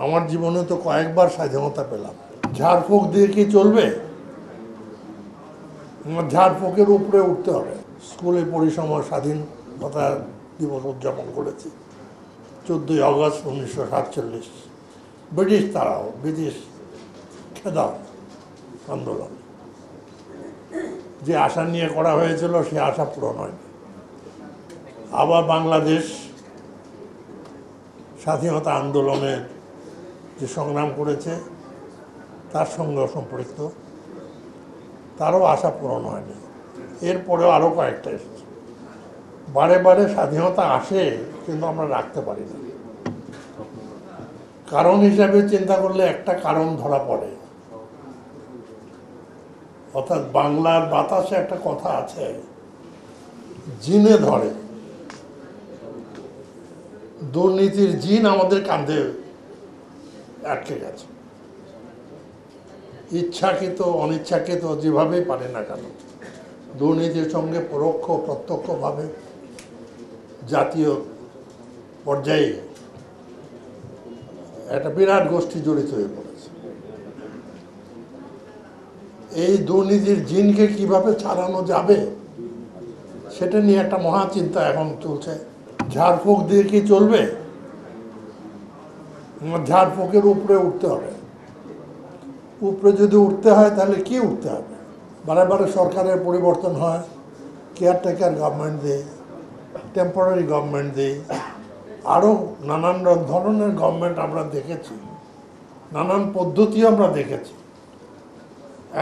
আমার জীবনে তো কয়েকবার স্বাধীনতা পেলাম। ঝাড়ফুঁক দিয়ে কি চলবে? আমার ঝাড়ফুঁকের উপরে উঠতে হবে। স্কুলে পরিসময় স্বাধীনতা দিবস উদযাপন করেছি 14ই আগস্ট 1947। ব্রিটিশ তারাও, ব্রিটিশ খেদাও আন্দোলন, যে আশা নিয়ে করা হয়েছিল সে আশা পূরণ হয়নি। আবার বাংলাদেশ স্বাধীনতা আন্দোলনের যে সংগ্রাম করেছে তার সঙ্গে সম্পৃক্ত, তারও আশা পূরণ হয়নি। এরপরেও আরও কয়েকটা এসেছে। বারে বারে স্বাধীনতা আসে, কিন্তু আমরা রাখতে পারি না। কারণ হিসাবে চিন্তা করলে একটা কারণ ধরা পড়ে, অর্থাৎ বাংলার বাতাসে একটা কথা আছে, জিনে ধরে। দুর্নীতির জিন আমাদের কাঁধে আটকে গেছে। ইচ্ছাকৃত অনিচ্ছাকৃত যেভাবেই পারে না কেন, দুর্নীতির সঙ্গে পরোক্ষ প্রত্যক্ষভাবে জাতীয় পর্যায়ে একটা বিরাট গোষ্ঠী জড়িত হয়ে পড়েছে। এই দুর্নীতির জিনকে কিভাবে ছাড়ানো যাবে সেটা নিয়ে একটা মহাচিন্তা এখন চলছে। ঝাড়ফুঁক দিয়ে কি চলবে? ঝাড়ফুঁকের উপরে উঠতে হবে। উপরে যদি উঠতে হয় তাহলে কি উঠতে হবে? বারে বারে সরকারের পরিবর্তন হয়, কেয়ারটেকার গভর্নমেন্ট দেয়, টেম্পোরারি গভর্নমেন্ট দেয়, আরও নানান ধরনের গভর্নমেন্ট আমরা দেখেছি, নানান পদ্ধতিও আমরা দেখেছি।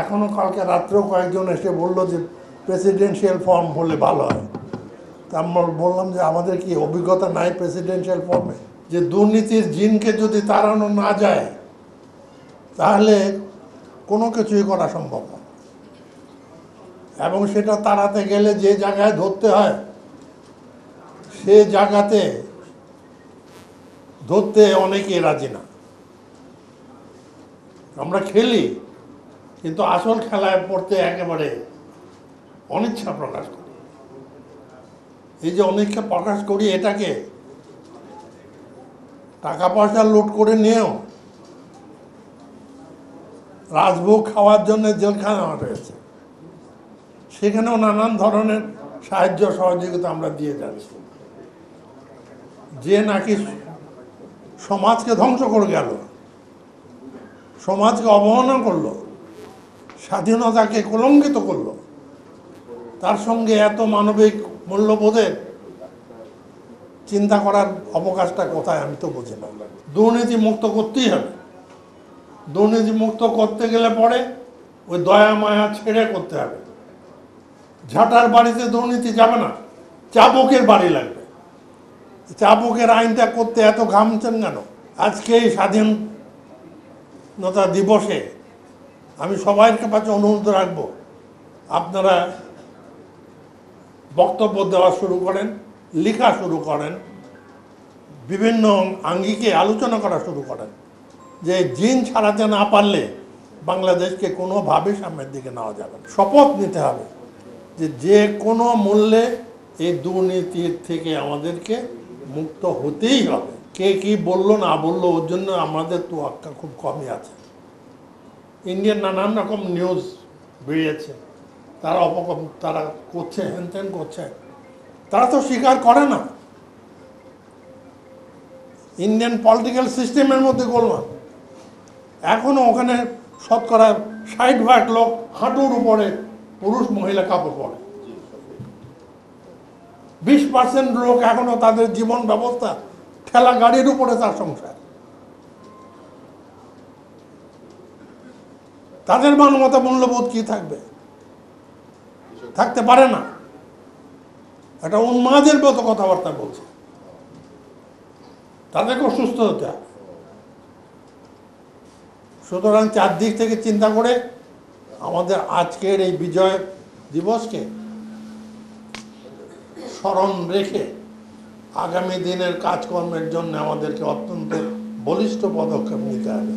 এখনও কালকে রাত্রেও কয়েকজন এসে বললো যে প্রেসিডেন্সিয়াল ফর্ম হলে ভালো হয়। তা আমরা বললাম যে আমাদের কি অভিজ্ঞতা নাই প্রেসিডেন্সিয়াল ফর্মে? যে দুর্নীতির জিনকে যদি তাড়ানো না যায় তাহলে কোনো কিছুই করা সম্ভব না। এবং সেটা তাড়াতে গেলে যে জায়গায় ধরতে হয় সে জায়গাতে ধরতে অনেকেই রাজি না। আমরা খেলি, কিন্তু আসল খেলায় পড়তে একেবারে অনিচ্ছা প্রকাশ করি। এই যে অনিচ্ছা প্রকাশ করি, এটাকে টাকা পয়সা লুট করে নিয়েও রাজভোগ খাওয়ার জন্য জেলখানা রয়েছে, সেখানেও নানান ধরনের সাহায্য সহযোগিতা আমরা দিয়ে যাচ্ছি। যে নাকি সমাজকে ধ্বংস করে গেল, সমাজকে অবমাননা করলো, স্বাধীনতাকে কলঙ্কিত করলো, তার সঙ্গে এত মানবিক মূল্যবোধের চিন্তা করার অবকাশটা কোথায় আমি তো বুঝি না। দুর্নীতি মুক্ত করতেই হবে। দুর্নীতি মুক্ত করতে গেলে পরে ওই দয়া মায়া ছেড়ে করতে হবে। ঝাঁটার বাড়িতে দুর্নীতি যাবে না, চাবুকের বাড়ি লাগবে। চাবুকের আইনটা করতে এত ঘামছেন কেন? আজকে এই স্বাধীনতা দিবসে আমি সবাইয়ের কাছে অনুরোধ রাখবো, আপনারা বক্তব্য দেওয়া শুরু করেন, লেখা শুরু করেন, বিভিন্ন আঙ্গিকে আলোচনা করা শুরু করেন, যে জিন ছাড়াতে না পারলে বাংলাদেশকে কোনোভাবেই সামনের দিকে নেওয়া যাবে না। শপথ নিতে হবে যে যে কোনো মূল্যে এই দুর্নীতির থেকে আমাদেরকে মুক্ত হতেই হবে। কে কি বললো না বললো ওর জন্য আমাদের তো আক্কা খুব কমই আছে। ইন্ডিয়ার নানান রকম নিউজ বেরিয়েছে, তারা তারা করছে, হ্যান করছে, তারা তো স্বীকার করে না। ইন্ডিয়ান পলিটিক্যাল সিস্টেমের মধ্যে গোলমাল। এখনও ওখানে শতকরা 60% লোক হাঁটুর উপরে পুরুষ মহিলা কাপড় পরে। 20% লোক এখনো তাদের জীবন ব্যবস্থা ঠেলা গাড়ির উপরে তার সংসার। তাদের মানবতা মূল্যবোধ কি থাকবে? থাকতে পারে না। একটা উন্মাদের মতো কথাবার্তা বলছে। তাদেরকেও সুস্থ হতে হবে। সুতরাং চারদিক থেকে চিন্তা করে আমাদের আজকের এই বিজয় দিবসকে স্মরণ রেখে আগামী দিনের কাজকর্মের জন্য আমাদেরকে অত্যন্ত বলিষ্ঠ পদক্ষেপ নিতে হবে।